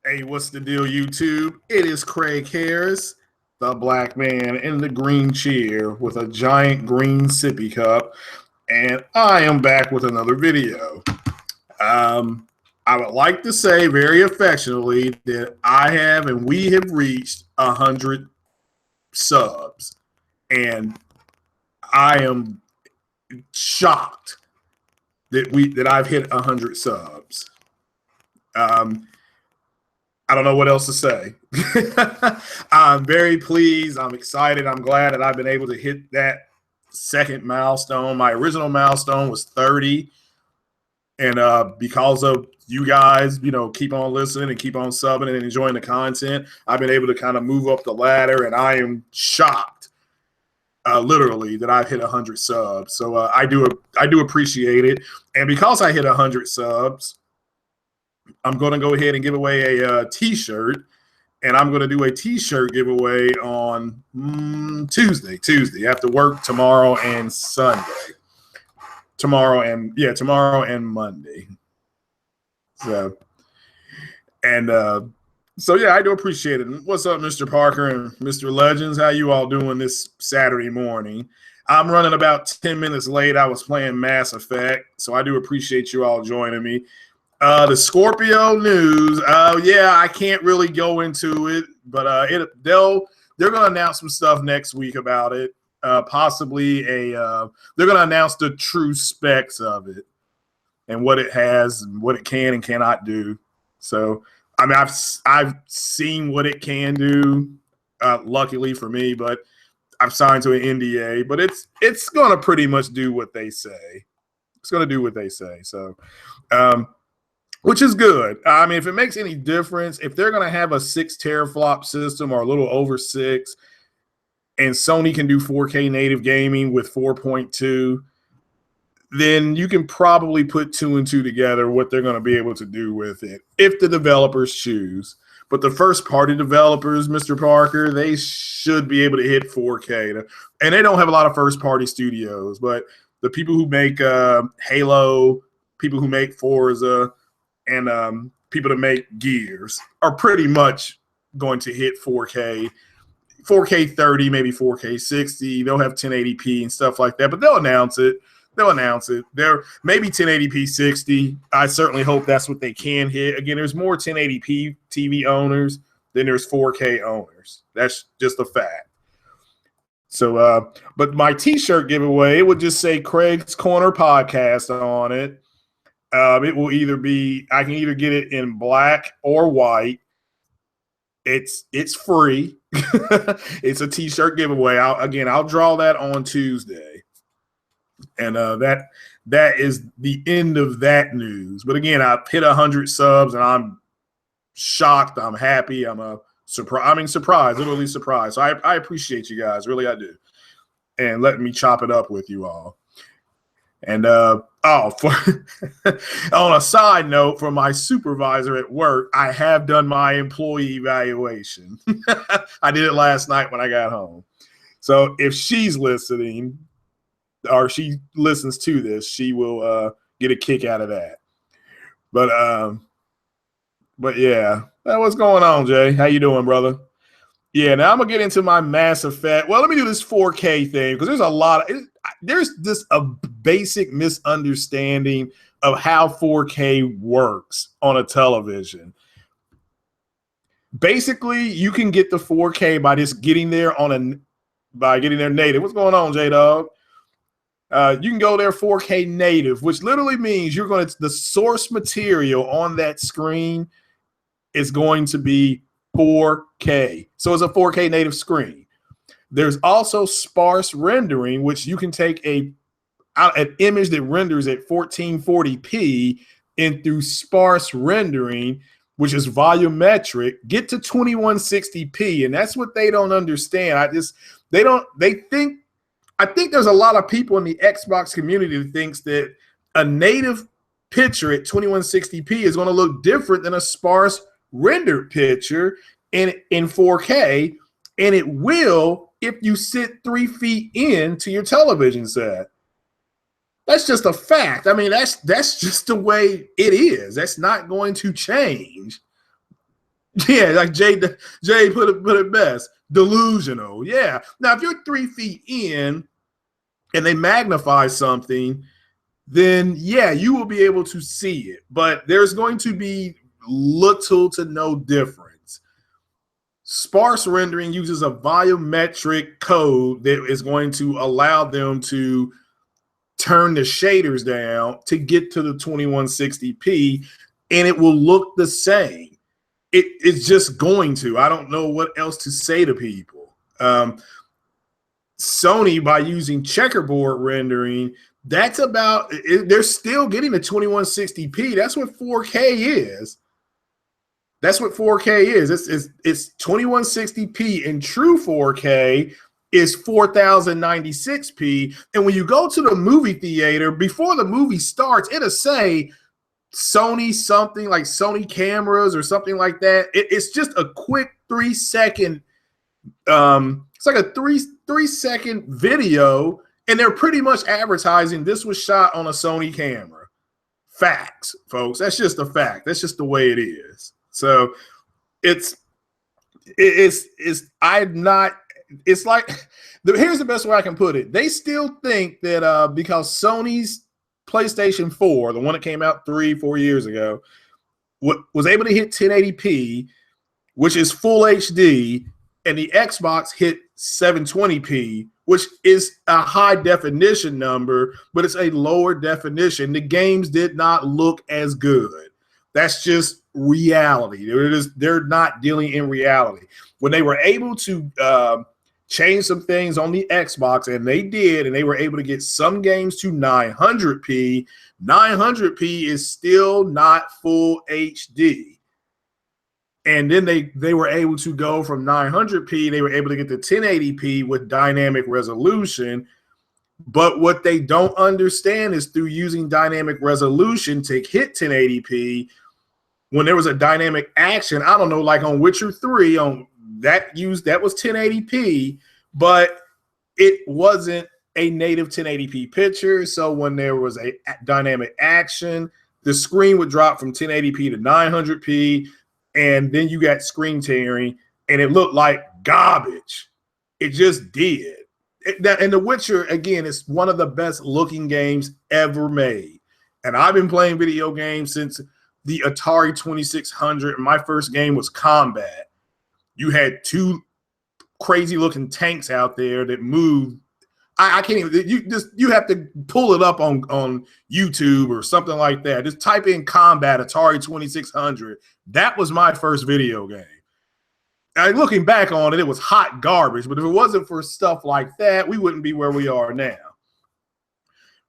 Hey, what's the deal, YouTube? It is Craig Harris, the black man in the green chair with a giant green sippy cup, and I am back with another video. I would like to say very affectionately that I have and we have reached 100 subs, and I am shocked that I've hit 100 subs. I don't know what else to say. I'm very pleased. I'm excited. I'm glad that I've been able to hit that second milestone. My original milestone was 30. And because of you guys, keep on listening and keep on subbing and enjoying the content, I've been able to kind of move up the ladder, and I am shocked, literally, that I've hit 100 subs. So I do appreciate it. And because I hit 100 subs, I'm going to go ahead and give away a T-shirt, and I'm going to do a T-shirt giveaway on Tuesday after work, tomorrow and Sunday. Tomorrow and Monday. So yeah, I do appreciate it. What's up, Mr. Parker and Mr. Legends? How you all doing this Saturday morning? I'm running about 10 minutes late. I was playing Mass Effect, so I do appreciate you all joining me. The Scorpio news. Yeah, I can't really go into it, but they're going to announce some stuff next week about it. Possibly they're going to announce the true specs of it and what it has and what it can and cannot do. So, I mean, I've seen what it can do, luckily for me, but I've signed to an NDA. But it's going to pretty much do what they say. It's going to do what they say. So, which is good. I mean, if it makes any difference, if they're going to have a 6 teraflop system or a little over 6, and Sony can do 4K native gaming with 4.2, then you can probably put 2 and 2 together what they're going to be able to do with it if the developers choose. But the first-party developers, Mr. Parker, they should be able to hit 4K. And they don't have a lot of first-party studios, but the people who make Halo, people who make Forza, and people that make Gears are pretty much going to hit 4K 30, maybe 4K 60. They'll have 1080p and stuff like that, but they'll announce it. There maybe 1080p 60. I certainly hope that's what they can hit. Again, there's more 1080p TV owners than there's 4K owners. That's just a fact. So, but my T-shirt giveaway, it would just say Craig's Corner Podcast on it. It will either be, I can either get it in black or white. It's free. It's a T-shirt giveaway. I'll draw that on Tuesday. And that is the end of that news. But again, I've hit 100 subs, and I'm shocked. I'm happy. I'm surprised, literally surprised. So I appreciate you guys. Really, I do. And letting me chop it up with you all. And on a side note, from my supervisor at work, I have done my employee evaluation. I did it last night when I got home. So if she's listening, or she listens to this, she will get a kick out of that. But yeah, what's going on, Jay? How you doing, brother? Yeah, now I'm gonna get into my Mass Effect. Well, let me do this 4K thing, because there's just a basic misunderstanding of how 4K works on a television. Basically, you can get the 4K by just getting there native. What's going on, J-Dog? You can go there 4K native, which literally means the source material on that screen is going to be 4K. So it's a 4K native screen. There's also sparse rendering, which you can take an image that renders at 1440p, and through sparse rendering, which is volumetric, get to 2160p. And that's what they don't understand. I think there's a lot of people in the Xbox community that thinks that a native picture at 2160p is going to look different than a sparse rendered picture in 4K, and it will if you sit 3 feet into your television set. That's just a fact. I mean, that's just the way it is. That's not going to change. Yeah, like Jay put it best. Delusional. Yeah. Now, if you're 3 feet in and they magnify something, then yeah, you will be able to see it. But there's going to be little to no difference. Sparse rendering uses a volumetric code that is going to allow them to turn the shaders down to get to the 2160p, and it will look the same. It's just going to. I don't know what else to say to people. Sony, by using checkerboard rendering, that's about, they're still getting the 2160p. That's what 4K is. That's what 4K is. It's 2160p, and true 4K is 4096p. And when you go to the movie theater, before the movie starts, it'll say Sony something, like Sony cameras or something like that. It's just a quick 3-second, it's like a 3-second video, and they're pretty much advertising this was shot on a Sony camera. Facts, folks. That's just a fact. That's just the way it is. So it's like, here's the best way I can put it. They still think that because Sony's PlayStation 4, the one that came out 3-4 years ago, was able to hit 1080p, which is full HD, and the Xbox hit 720p, which is a high definition number, but it's a lower definition. The games did not look as good. That's just reality. They're not dealing in reality. When they were able to change some things on the Xbox, and they did, and they were able to get some games to 900p. 900p is still not full HD. And then they were able to go from 900p, they were able to get to 1080p with dynamic resolution. But what they don't understand is through using dynamic resolution to hit 1080p, when there was a dynamic action, I don't know, like on Witcher 3, that was 1080p, but it wasn't a native 1080p picture. So when there was a dynamic action, the screen would drop from 1080p to 900p, and then you got screen tearing, and it looked like garbage. It just did. And The Witcher, again, is one of the best looking games ever made. And I've been playing video games since the Atari 2600. My first game was Combat. You had 2 crazy looking tanks out there that moved. I can't even, you have to pull it up on YouTube or something like that. Just type in Combat Atari 2600. That was my first video game. And looking back on it, it was hot garbage. But if it wasn't for stuff like that, we wouldn't be where we are now.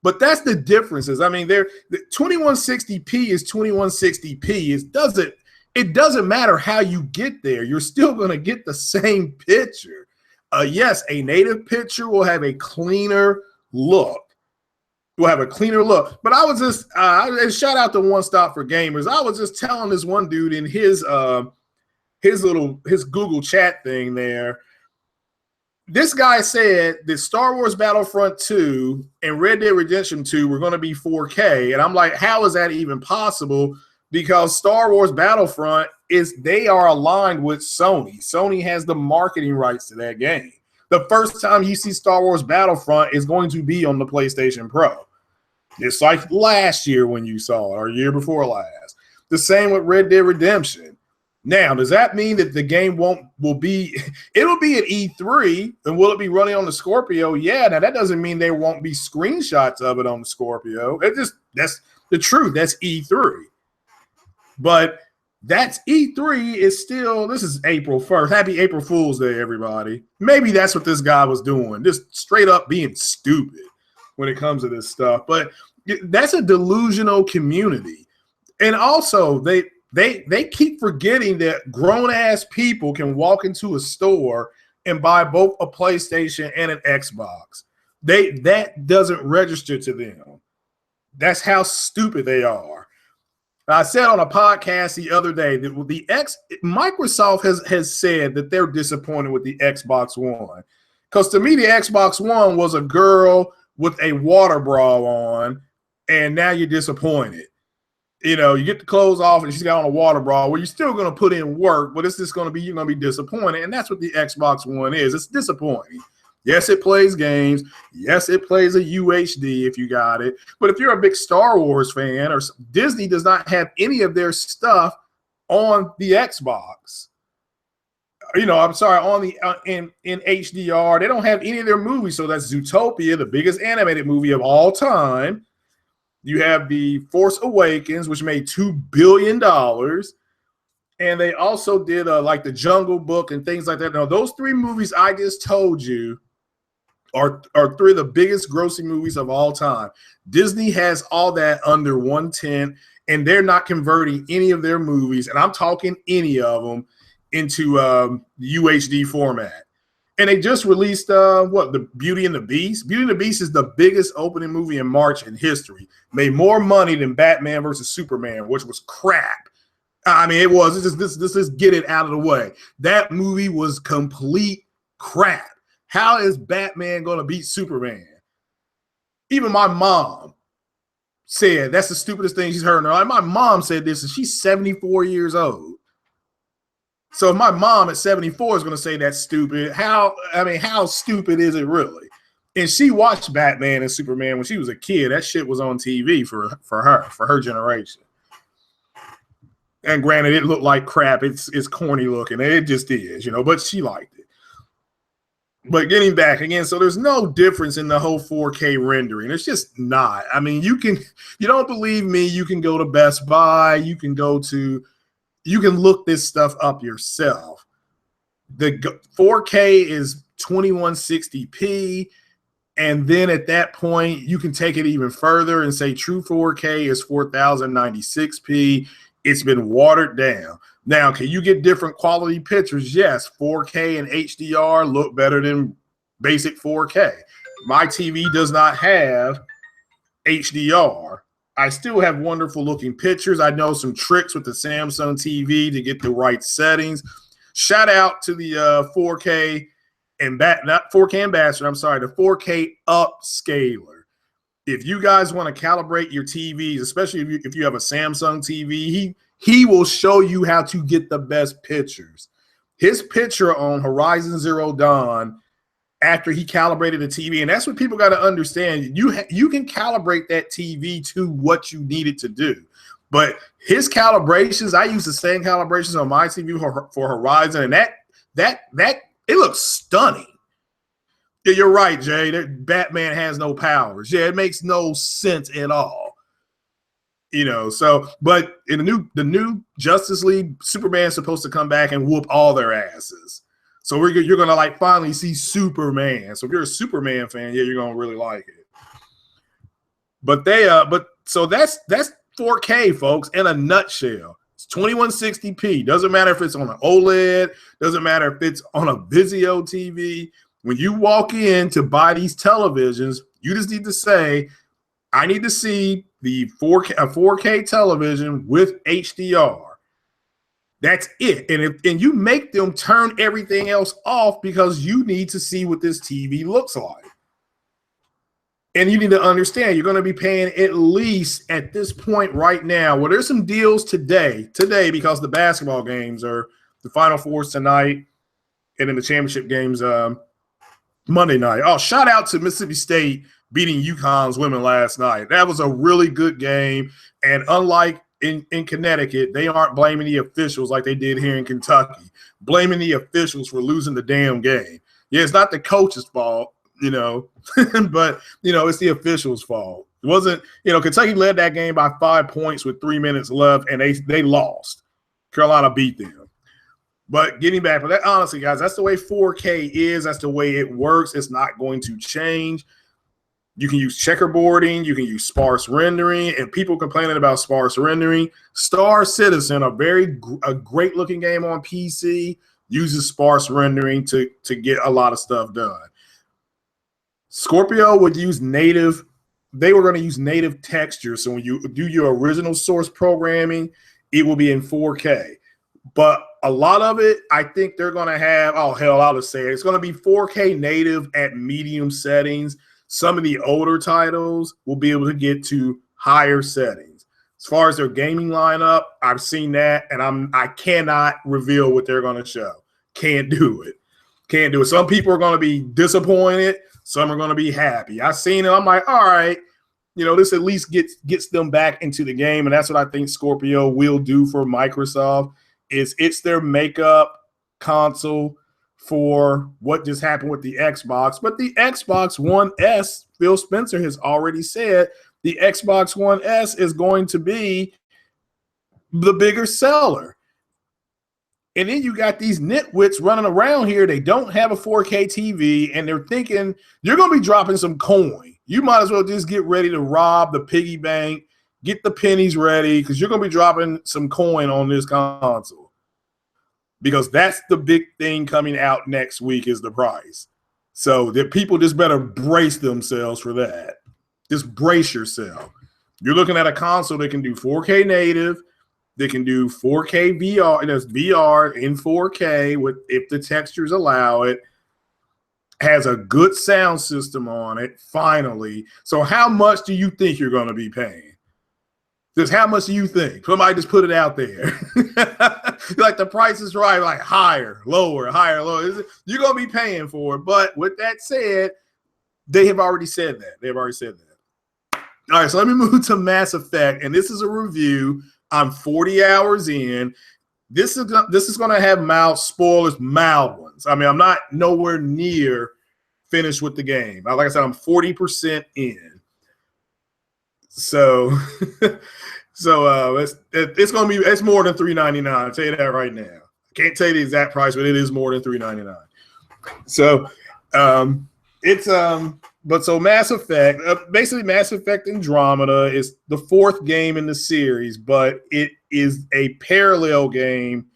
But that's the differences. I mean, the 2160p is 2160p. It doesn't matter how you get there. You're still going to get the same picture. Yes, a native picture will have a cleaner look. But I was just, shout out to One Stop for Gamers. I was just telling this one dude in his Google chat thing there. This guy said that Star Wars Battlefront 2 and Red Dead Redemption 2 were going to be 4K. And I'm like, how is that even possible? Because Star Wars Battlefront they are aligned with Sony. Sony has the marketing rights to that game. The first time you see Star Wars Battlefront is going to be on the PlayStation Pro. It's like last year when you saw it, or year before last. The same with Red Dead Redemption. Now, does that mean that the game it'll be at E3, and will it be running on the Scorpio? Yeah, now that doesn't mean there won't be screenshots of it on the Scorpio. That's the truth. That's E3. But that's E3 is still, this is April 1st. Happy April Fool's Day, everybody. Maybe that's what this guy was doing, just straight up being stupid when it comes to this stuff. But that's a delusional community. And also, they keep forgetting that grown-ass people can walk into a store and buy both a PlayStation and an Xbox. That doesn't register to them. That's how stupid they are. I said on a podcast the other day that Microsoft has said that they're disappointed with the Xbox One Because to me, the Xbox One was a girl with a water bra on, and now you're disappointed. You know, you get the clothes off and she's got on a water bra. Well, you're still going to put in work, but it's just going to be, you're going to be disappointed. And that's what the Xbox One is. It's disappointing. Yes, it plays games. Yes, it plays a UHD if you got it. But if you're a big Star Wars fan, or Disney does not have any of their stuff on the Xbox. You know, I'm sorry, on the in HDR, they don't have any of their movies. So that's Zootopia, the biggest animated movie of all time. You have The Force Awakens, which made $2 billion. And they also did like The Jungle Book and things like that. Now, those three movies I just told you are three of the biggest grossing movies of all time. Disney has all that under one tent, and they're not converting any of their movies, and I'm talking any of them, into UHD format. And they just released the Beauty and the Beast. Beauty and the Beast is the biggest opening movie in March in history. Made more money than Batman versus Superman, which was crap. I mean, it was. Let's just get it out of the way. That movie was complete crap. How is Batman going to beat Superman? Even my mom said that's the stupidest thing she's heard in her life. My mom said this, and she's 74 years old. So if my mom at 74 is going to say that's stupid, how stupid is it really? And she watched Batman and Superman when she was a kid. That shit was on TV for her generation. And granted, it looked like crap. It's corny looking. It just is, you know, but she liked it. But getting back again, so there's no difference in the whole 4K rendering. It's just not. I mean, you don't believe me, you can go to Best Buy, you can look this stuff up yourself. The 4K is 2160p, and then at that point, you can take it even further and say true 4K is 4096p. It's been watered down. Now, can you get different quality pictures? Yes, 4K and HDR look better than basic 4K. My TV does not have HDR. I still have wonderful looking pictures. I know some tricks with the Samsung TV to get the right settings. Shout out to the 4K and not 4K ambassador. I'm sorry, the 4K upscaler. If you guys want to calibrate your TVs, especially if you have a Samsung TV, he will show you how to get the best pictures. His picture on Horizon Zero Dawn, after he calibrated the TV, and that's what people got to understand. You can calibrate that TV to what you need it to do. But his calibrations, I use the same calibrations on my TV for Horizon, and that it looks stunning. Yeah, you're right, Jay. Batman has no powers. Yeah, it makes no sense at all. You know, so but in the new Justice League, Superman's supposed to come back and whoop all their asses. So you're gonna like finally see Superman. So if you're a Superman fan, yeah, you're gonna really like it. But so that's 4K, folks, in a nutshell. It's 2160p. Doesn't matter if it's on an OLED, doesn't matter if it's on a Vizio TV. When you walk in to buy these televisions, you just need to say, I need to see the 4K television with HDR. That's it. And you make them turn everything else off because you need to see what this TV looks like. And you need to understand you're going to be paying at least at this point right now. Well, there's some deals today because the basketball games are the Final Fours tonight, and then the championship games Monday night. Oh, shout out to Mississippi State beating UConn's women last night. That was a really good game. And unlike in Connecticut, they aren't blaming the officials like they did here in Kentucky, blaming the officials for losing the damn game. Yeah, it's not the coach's fault, you know, but, you know, it's the officials' fault. It wasn't, you know, Kentucky led that game by 5 points with 3 minutes left, and they lost. Carolina beat them. But getting back, but that honestly, guys, that's the way 4K is. That's the way it works. It's not going to change. You can use checkerboarding. You can use sparse rendering. And people complaining about sparse rendering. Star Citizen, a great looking game on PC, uses sparse rendering to get a lot of stuff done. Scorpio would use native. They were going to use native texture. So when you do your original source programming, it will be in 4K. But a lot of it, I think they're going to have, oh, hell, I'll just say it. It's going to be 4K native at medium settings. Some of the older titles will be able to get to higher settings. As far as their gaming lineup, I've seen that, and I cannot reveal what they're going to show. Can't do it. Can't do it. Some people are going to be disappointed. Some are going to be happy. I've seen it. I'm like, all right, this at least gets them back into the game, and that's what I think Scorpio will do for Microsoft. It's their makeup console for what just happened with the Xbox. But the Xbox One S, Phil Spencer has already said the Xbox One S is going to be the bigger seller. And then you got these nitwits running around here. They don't have a 4K TV, and they're thinking you're going to be dropping some coin. You might as well just get ready to rob the piggy bank, get the pennies ready, because you're going to be dropping some coin on this console. Because that's the big thing coming out next week is the price. So the people just better brace themselves for that. Just brace yourself. You're looking at a console that can do 4K native, that can do 4K VR, and there's VR in 4K with if the textures allow it, has a good sound system on it, finally. So how much do you think you're going to be paying? Just how much do you think? Somebody just put it out there. Like the price is right, like higher, lower, higher, lower. You're going to be paying for it. But with that said, they have already said that. They've already said that. All right, so let me move to Mass Effect. And this is a review. I'm 40 hours in. This is going to have mild spoilers, mild ones. I mean, I'm not nowhere near finished with the game. Like I said, I'm 40% in. So, it's going to be, it's more than $3.99. I'll tell you that right now. I can't tell you the exact price, but it is more than $3.99. So, so Mass Effect, basically Mass Effect Andromeda is the fourth game in the series, but it is a parallel game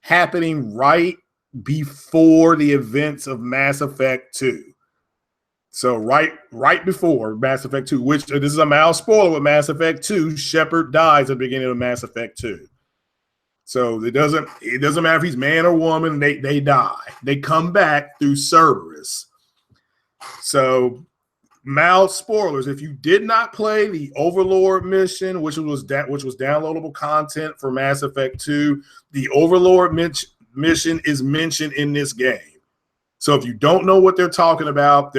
happening right before the events of Mass Effect 2. So right before Mass Effect 2, which this is a mild spoiler with Mass Effect 2, Shepard dies at the beginning of Mass Effect 2. So it doesn't matter if he's man or woman, they die. They come back through Cerberus. So mild spoilers. If you did not play the Overlord mission, which was downloadable content for Mass Effect 2, the Overlord mission is mentioned in this game. So if you don't know what they're talking about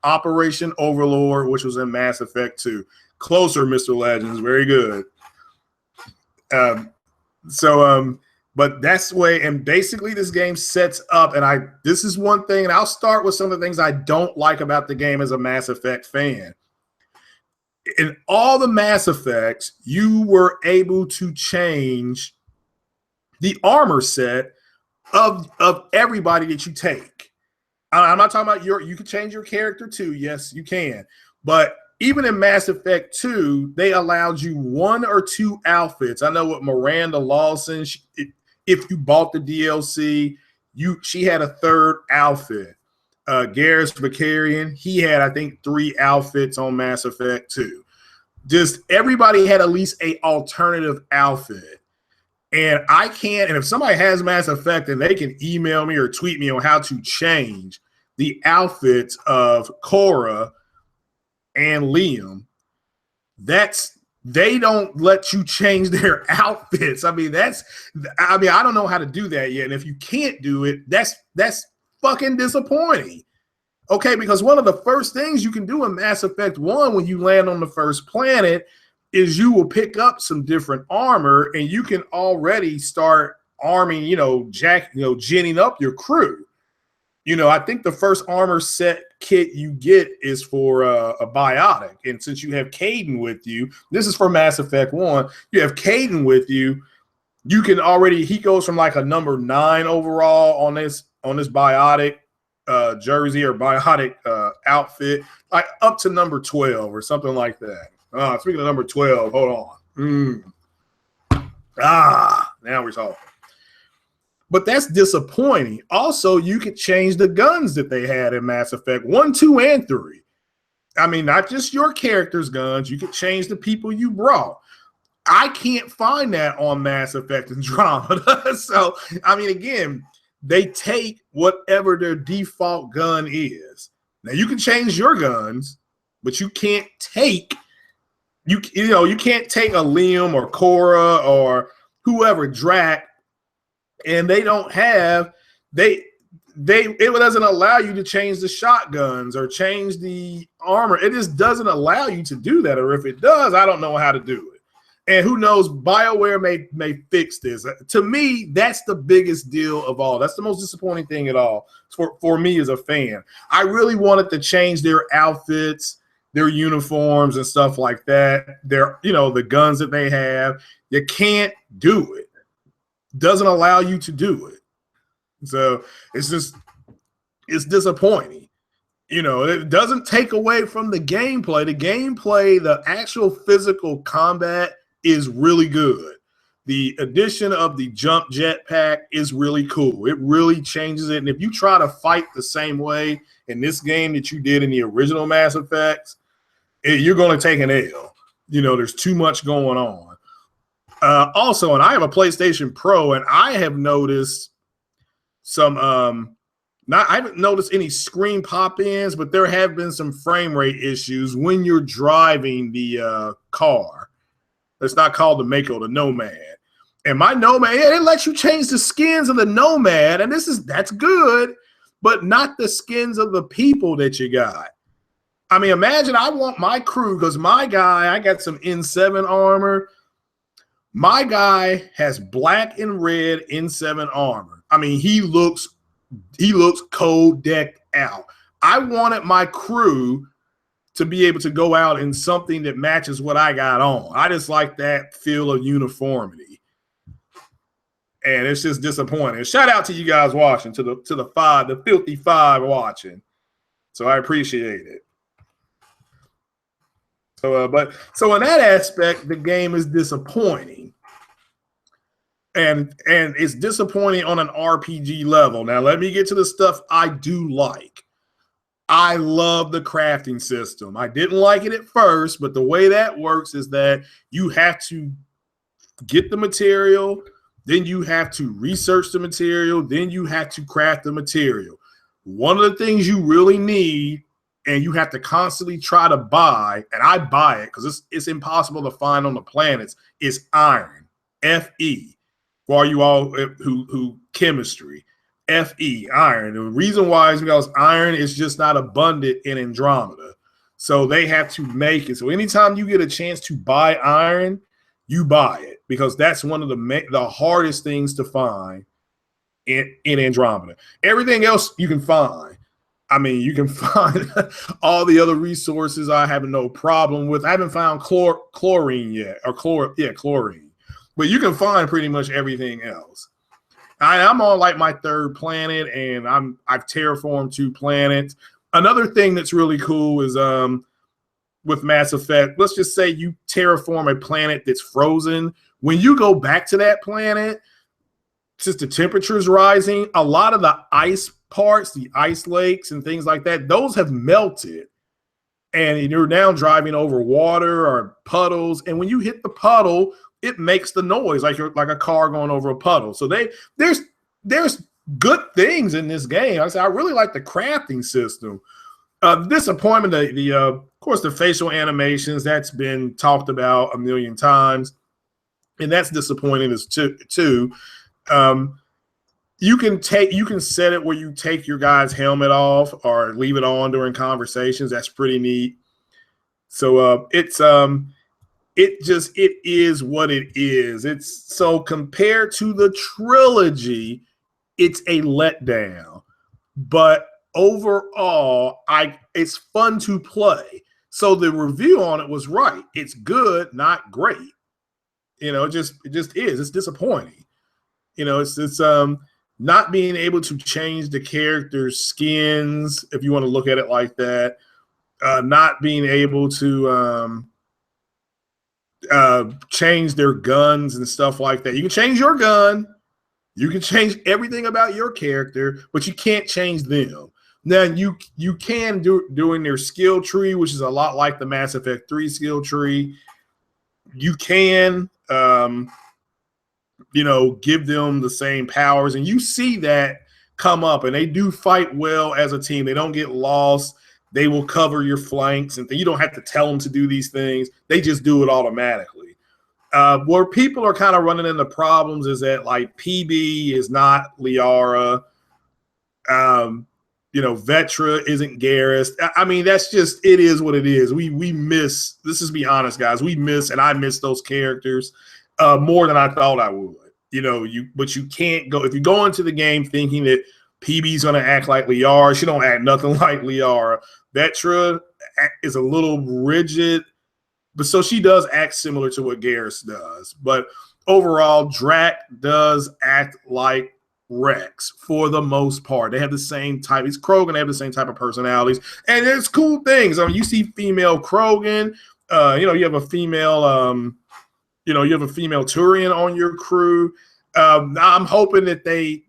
Operation Overlord, which was in Mass Effect 2. Closer, Mr. Legends. Very good. But that's the way, and basically this game sets up, and this is one thing, and I'll start with some of the things I don't like about the game as a Mass Effect fan. In all the Mass Effects, you were able to change the armor set of everybody that you take. I'm not talking about you can change your character too. Yes, you can. But even in Mass Effect 2, they allowed you one or two outfits. I know with Miranda Lawson, if you bought the DLC, she had a third outfit. Garrus Vakarian, he had, I think, 3 outfits on Mass Effect 2. Just everybody had at least an alternative outfit. And if somebody has Mass Effect, and they can email me or tweet me on how to change the outfits of Cora and Liam, they don't let you change their outfits. I don't know how to do that yet. And if you can't do it, that's fucking disappointing. Okay, because one of the first things you can do in Mass Effect 1 when you land on the first planet is you will pick up some different armor, and you can already start arming, ginning up your crew. I think the first armor set kit you get is for a biotic. And since you have Caden with you, this is for Mass Effect 1, you have Caden with you, you can already, he goes from like a number 9 overall on this biotic jersey or biotic outfit, like up to number 12 or something like that. Speaking of number 12, hold on. Now we're talking. But that's disappointing. Also, you could change the guns that they had in Mass Effect 1, 2, and 3. I mean, not just your character's guns. You could change the people you brought. I can't find that on Mass Effect Andromeda. So, I mean, again, they take whatever their default gun is. Now, you can change your guns, but you can't take you can't take a Liam or Cora or whoever Drac, and they don't have it doesn't allow you to change the shotguns or change the armor. It just doesn't allow you to do that, or if it does, I don't know how to do it. And who knows, BioWare may fix this. To me, that's the biggest deal of all. That's the most disappointing thing at all for me as a fan. I really wanted to change their outfits, their uniforms and stuff like that. The guns that they have. You can't do it. Doesn't allow you to do it. So it's disappointing. It doesn't take away from the gameplay. The actual physical combat is really good. The addition of the jump jetpack is really cool. It really changes it. And if you try to fight the same way in this game that you did in the original Mass Effects, you're going to take an L. There's too much going on. Also, and I have a PlayStation Pro, and I have noticed I haven't noticed any screen pop-ins, but there have been some frame rate issues when you're driving the car. It's not called the Mako, the Nomad. And my Nomad, it lets you change the skins of the Nomad, and that's good, but not the skins of the people that you got. I mean, imagine I want my crew, because my guy, I got some N7 armor. My guy has black and red N7 armor. I mean, he looks cold decked out. I wanted my crew to be able to go out in something that matches what I got on. I just like that feel of uniformity. And it's just disappointing. Shout out to you guys watching, to the filthy five watching. So I appreciate it. So in that aspect, the game is disappointing. And it's disappointing on an RPG level. Now, let me get to the stuff I do like. I love the crafting system. I didn't like it at first, but the way that works is that you have to get the material, then you have to research the material, then you have to craft the material. One of the things you really need, and you have to constantly try to buy, and I buy it because it's impossible to find on the planets, is iron, Fe. For all you all who chemistry, Fe, iron. The reason why is because iron is just not abundant in Andromeda. So they have to make it. So anytime you get a chance to buy iron, you buy it, because that's one of the hardest things to find in Andromeda. Everything else you can find. I mean, you can find all the other resources I have no problem with. I haven't found chlorine yet, or chlorine. But you can find pretty much everything else. I'm on like my third planet, and I've terraformed 2 planets. Another thing that's really cool is with Mass Effect, let's just say you terraform a planet that's frozen. When you go back to that planet, since the temperature is rising, a lot of the ice parts, the ice lakes and things like that, those have melted. And you're now driving over water or puddles. And when you hit the puddle, it makes the noise like a car going over a puddle. So there's good things in this game. I really like the crafting system. Disappointment, of course, the facial animations, that's been talked about a million times, and that's disappointing as too. You can set it where you take your guy's helmet off or leave it on during conversations. That's pretty neat. So it is what it is. It's so compared to the trilogy, it's a letdown. But overall, it's fun to play. So the review on it was right. It's good, not great. It just is. It's disappointing. It's not being able to change the characters' skins, if you want to look at it like that. Not being able to change their guns and stuff like that. You can change your gun, you can change everything about your character, but you can't change them. Now you can doing their skill tree, which is a lot like the Mass Effect 3 skill tree. you can, give them the same powers. And you see that come up, and they do fight well as a team. They don't get lost. They will cover your flanks, and you don't have to tell them to do these things. They just do it automatically. Where people are kind of running into problems is that, like, PB is not Liara. Vetra isn't Garrus. I mean, that's just, it is what it is. We miss, this is be honest, guys. I miss those characters more than I thought I would. But you can't go, if you go into the game thinking that PB's going to act like Liara, she don't act nothing like Liara. Vetra is a little rigid, but so she does act similar to what Garrus does. But overall, Drac does act like Rex for the most part. They have the same type. He's Krogan. They have the same type of personalities, and there's cool things. I mean, you see female Krogan. You have a female. You have a female Turian on your crew. I'm hoping that they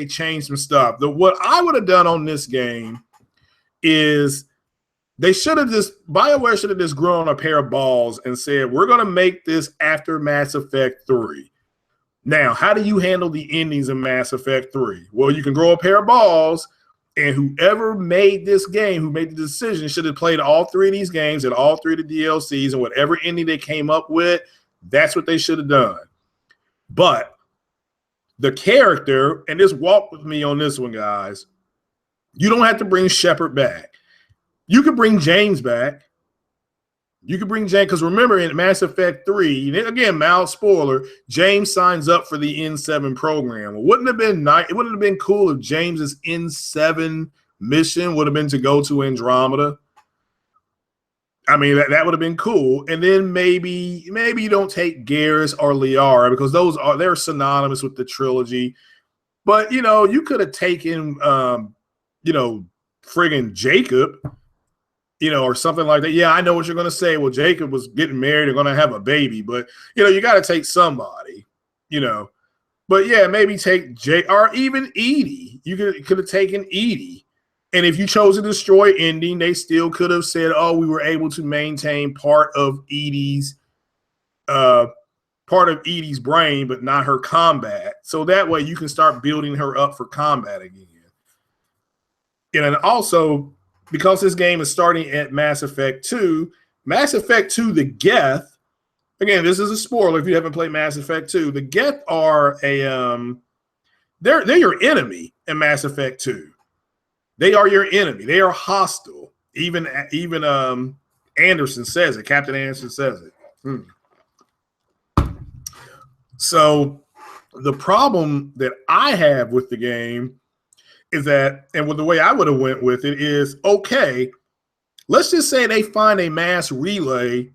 change some stuff. What I would have done on this game is BioWare should have just grown a pair of balls and said, we're going to make this after Mass Effect 3. Now, how do you handle the endings in Mass Effect 3? Well, you can grow a pair of balls, and whoever made this game, who made the decision, should have played all 3 of these games and all 3 of the DLCs, and whatever ending they came up with, that's what they should have done. But the character, and just walk with me on this one, guys, you don't have to bring Shepard back. You could bring James back. You could bring James, because remember in Mass Effect 3, again, mild spoiler, James signs up for the N7 program. Well, wouldn't it have been nice? It wouldn't have been cool if James's N7 mission would have been to go to Andromeda. I mean, that would have been cool. And then maybe you don't take Garrus or Liara, because they're synonymous with the trilogy. But you could have taken friggin' Jacob. Or something like that. Yeah, I know what you're going to say. Well, Jacob was getting married and going to have a baby, but you got to take somebody. But yeah, maybe take or even Edie. You could have taken Edie, and if you chose a destroy ending, they still could have said, "Oh, we were able to maintain part of Edie's brain, but not her combat." So that way, you can start building her up for combat again. And also, because this game is starting at Mass Effect 2, the Geth, again, this is a spoiler if you haven't played Mass Effect 2, the Geth are they're your enemy in Mass Effect 2. They are your enemy. They are hostile. Even Anderson says it. Captain Anderson says it. So the problem that I have with the game is that, and with the way I would have went with it is, okay, let's just say they find a mass relay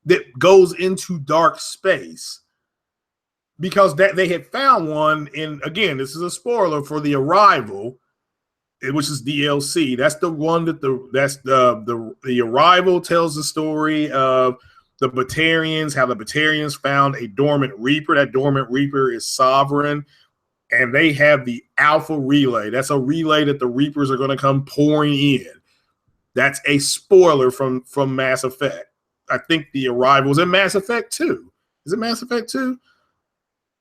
that goes into dark space, because that they had found one in, again, this is a spoiler for the Arrival, which is DLC. That's the one that the Arrival tells the story of the Batarians, how the Batarians found a dormant Reaper. That dormant Reaper is sovereign. And they have the Alpha Relay. That's a relay that the Reapers are going to come pouring in. That's a spoiler from Mass Effect. I think the Arrival was in Mass Effect 2. Is it Mass Effect 2?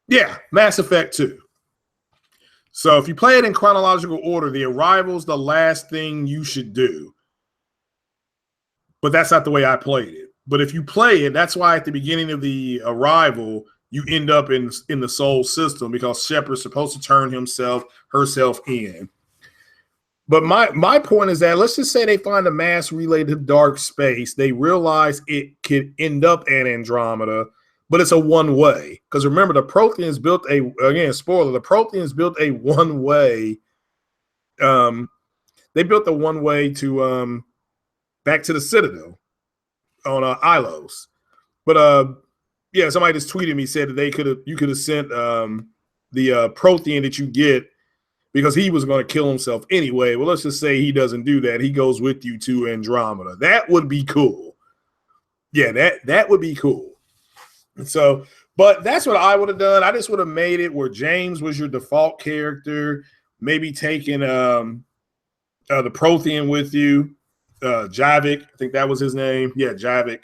Yeah, Mass Effect 2. So if you play it in chronological order, the Arrival's the last thing you should do. But that's not the way I played it. But if you play it, that's why at the beginning of the Arrival, you end up in the Soul system, because Shepard's supposed to turn herself in. But my point is that, let's just say they find a mass relay to dark space. They realize it could end up at Andromeda, but it's a one-way. Because remember, the Protheans built the Protheans built a one-way. They built a one-way to back to the Citadel on Ilos. But yeah, somebody just tweeted me, said that you could have sent the Prothean that you get, because he was going to kill himself anyway. Well, let's just say he doesn't do that. He goes with you to Andromeda. That would be cool. Yeah, that would be cool. So, but that's what I would have done. I just would have made it where James was your default character, maybe taking the Prothean with you, Javik. I think that was his name. Yeah, Javik.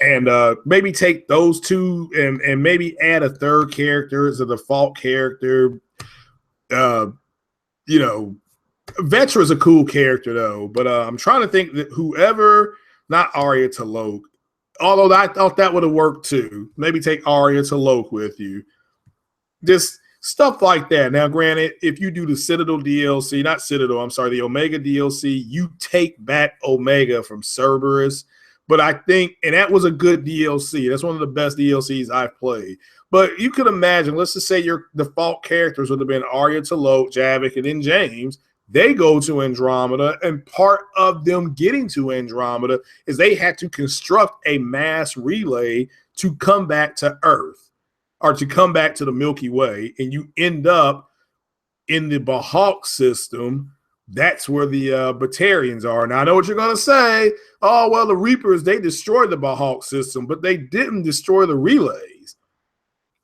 and maybe take those two and maybe add a third character as a default character. You know, Vetra is a cool character though, but I'm trying to think that whoever, not Arya T'Loak, although I thought that would have worked too. Maybe take Arya T'Loak with you. Just stuff like that. Now, granted, if you do the Citadel DLC, not Citadel, I'm sorry, the Omega DLC, you take back Omega from Cerberus. But I think, and that was a good DLC. That's one of the best DLCs I've played. But you could imagine, let's just say your default characters would have been Arya T'Loak, Javik, and then James. They go to Andromeda, and part of them getting to Andromeda is they had to construct a mass relay to come back to Earth or to come back to the Milky Way, and you end up in the Bahawk system. That's where the Batarians are. Now, I know what you're going to say. Oh, well, the Reapers, they destroyed the Bahawk system, but they didn't destroy the relays.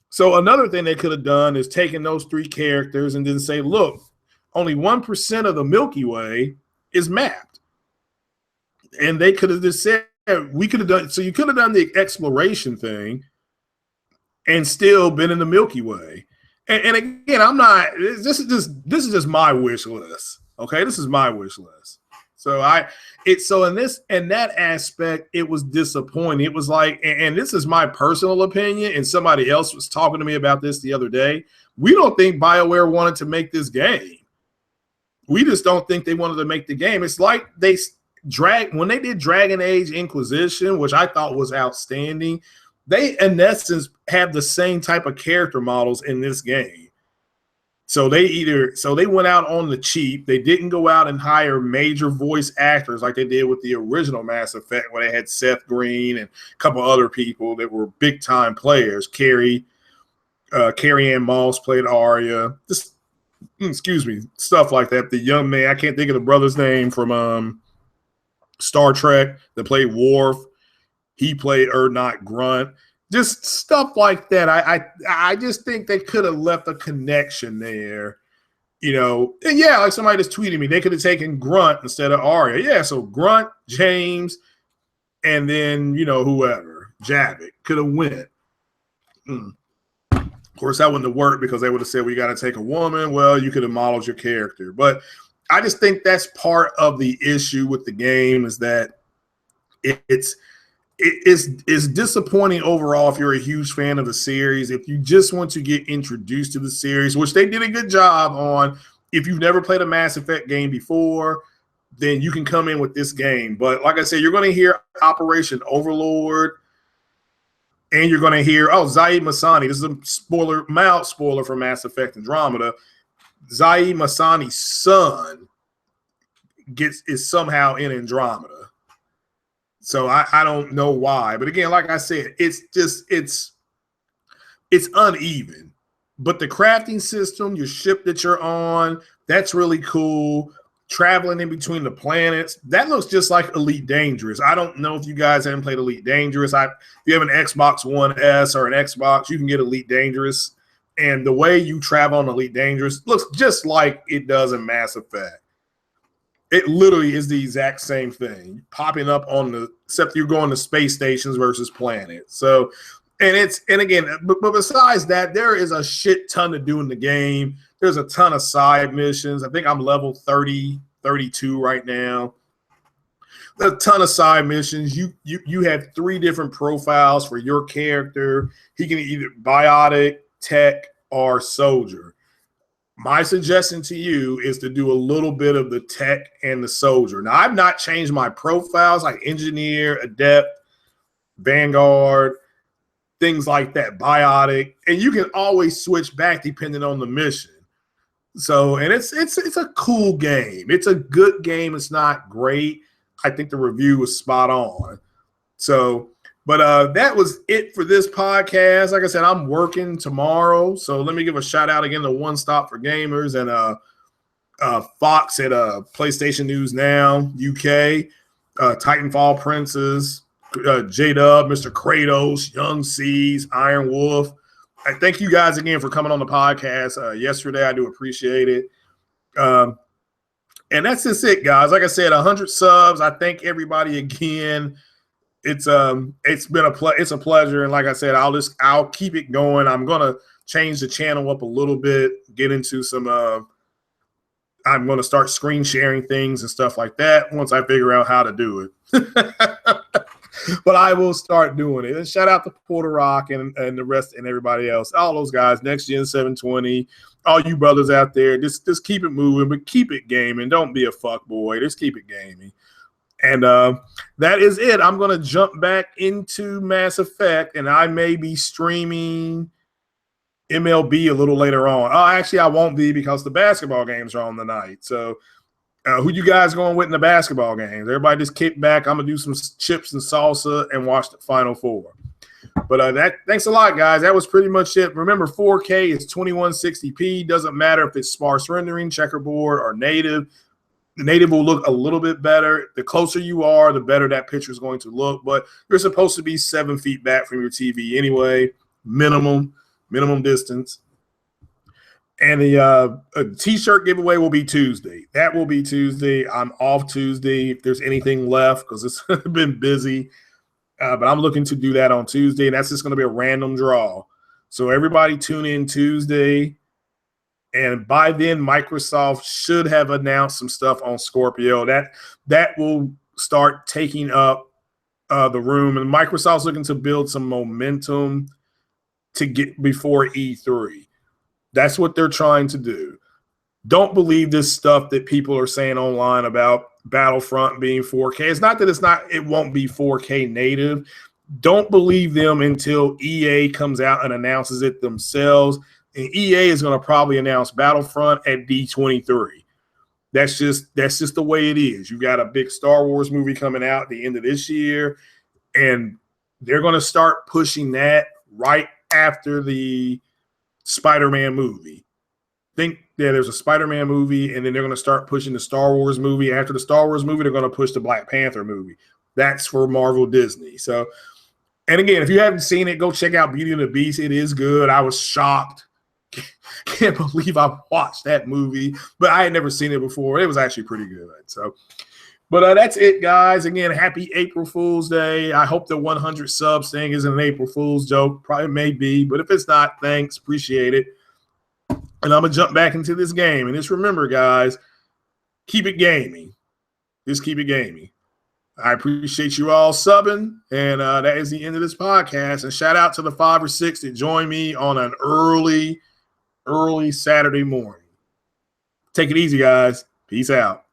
So another thing they could have done is taken those three characters and then say, look, only 1% of the Milky Way is mapped. And they could have just said, we could have done, so you could have done the exploration thing and still been in the Milky Way. And again, I'm not, this is just my wish list. Okay, this is my wish list. So in that aspect, it was disappointing. It was like, and this is my personal opinion, and somebody else was talking to me about this the other day. We don't think BioWare wanted to make this game. We just don't think they wanted to make the game. It's like when they did Dragon Age Inquisition, which I thought was outstanding, they in essence have the same type of character models in this game. So they went out on the cheap. They didn't go out and hire major voice actors like they did with the original Mass Effect, where they had Seth Green and a couple other people that were big time players. Carrie Ann Moss played Arya. Excuse me, stuff like that. The young man, I can't think of the brother's name from Star Trek that played Worf. He played Urdnot Grunt. Just stuff like that. I just think they could have left a connection there, you know. And yeah, like somebody just tweeted me, they could have taken Grunt instead of Arya. Yeah, so Grunt, James, and then, you know, whoever, Javik could have went. Of course, that wouldn't have worked because they would have said, we got to take a woman. Well, you could have modeled your character. But I just think that's part of the issue with the game, is that it's disappointing overall if you're a huge fan of the series. If you just want to get introduced to the series, which they did a good job on. If you've never played a Mass Effect game before, then you can come in with this game. But like I said, you're going to hear Operation Overlord, and you're going to hear, Zaid Masani. This is a mild spoiler for Mass Effect Andromeda. Zaid Masani's son is somehow in Andromeda. So I don't know why. But again, like I said, it's uneven. But the crafting system, your ship that you're on, that's really cool. Traveling in between the planets, that looks just like Elite Dangerous. I don't know if you guys haven't played Elite Dangerous. If you have an Xbox One S or an Xbox, you can get Elite Dangerous. And the way you travel on Elite Dangerous looks just like it does in Mass Effect. It literally is the exact same thing, popping up except you're going to space stations versus planets. So, and again, but besides that, there is a shit ton to do in the game. There's a ton of side missions. I think I'm level 30, 32 right now. There's a ton of side missions. You have 3 different profiles for your character. He can either biotic, tech, or soldier. My suggestion to you is to do a little bit of the tech and the soldier. Now, I've not changed my profiles like engineer, adept, vanguard, things like that, biotic, and you can always switch back depending on the mission. So, and it's a cool game. It's a good game. It's not great. I think the review was spot on. So, but that was it for this podcast. Like I said, I'm working tomorrow. So let me give a shout out again to One Stop for Gamers and Fox at PlayStation News Now, UK, Titanfall Princess, J-Dub, Mr. Kratos, Young Seas, Iron Wolf. I thank you guys again for coming on the podcast yesterday. I do appreciate it. And that's just it, guys. Like I said, 100 subs. I thank everybody again. it's been it's a pleasure, and like I said, I'll keep it going. I'm gonna change the channel up a little bit, get into some I'm gonna start screen sharing things and stuff like that once I figure out how to do it. But I will start doing it. And shout out to Porter Rock and the rest and everybody else, all those guys, Next Gen 720, all you brothers out there. Just keep it moving, but keep it gaming. Don't be a fuck boy. Just keep it gaming. And that is it. I'm gonna jump back into Mass Effect, and I may be streaming MLB a little later on. Oh, actually, I won't be because the basketball games are on the night. So who you guys going with in the basketball games? Everybody just kick back. I'm going to do some chips and salsa and watch the Final Four. But thanks a lot, guys. That was pretty much it. Remember, 4K is 2160p. Doesn't matter if it's sparse rendering, checkerboard, or native. The native will look a little bit better. The closer you are, the better that picture is going to look. But you're supposed to be 7 feet back from your TV anyway, minimum distance. And the T-shirt giveaway will be Tuesday. That will be Tuesday. I'm off Tuesday if there's anything left because it's been busy. But I'm looking to do that on Tuesday, and that's just going to be a random draw. So everybody tune in Tuesday. And by then, Microsoft should have announced some stuff on Scorpio. That will start taking up the room. And Microsoft's looking to build some momentum to get before E3. That's what they're trying to do. Don't believe this stuff that people are saying online about Battlefront being 4K. It's not that it won't be 4K native. Don't believe them until EA comes out and announces it themselves. And EA is going to probably announce Battlefront at D23. That's just the way it is. You got a big Star Wars movie coming out at the end of this year, and they're going to start pushing that right after the Spider-Man movie. There's a Spider-Man movie, and then they're going to start pushing the Star Wars movie. After the Star Wars movie, they're going to push the Black Panther movie. That's for Marvel Disney. So, and again, if you haven't seen it, go check out Beauty and the Beast. It is good. I was shocked. Can't believe I watched that movie, but I had never seen it before. It was actually pretty good. So, but that's it, guys. Again, happy April Fool's Day. I hope the 100 subs thing isn't an April Fool's joke. Probably may be, but if it's not, thanks. Appreciate it. And I'm going to jump back into this game. And just remember, guys, keep it gaming. Just keep it gaming. I appreciate you all subbing. And that is the end of this podcast. And shout out to the 5 or 6 that joined me on an early Saturday morning. Take it easy, guys. Peace out.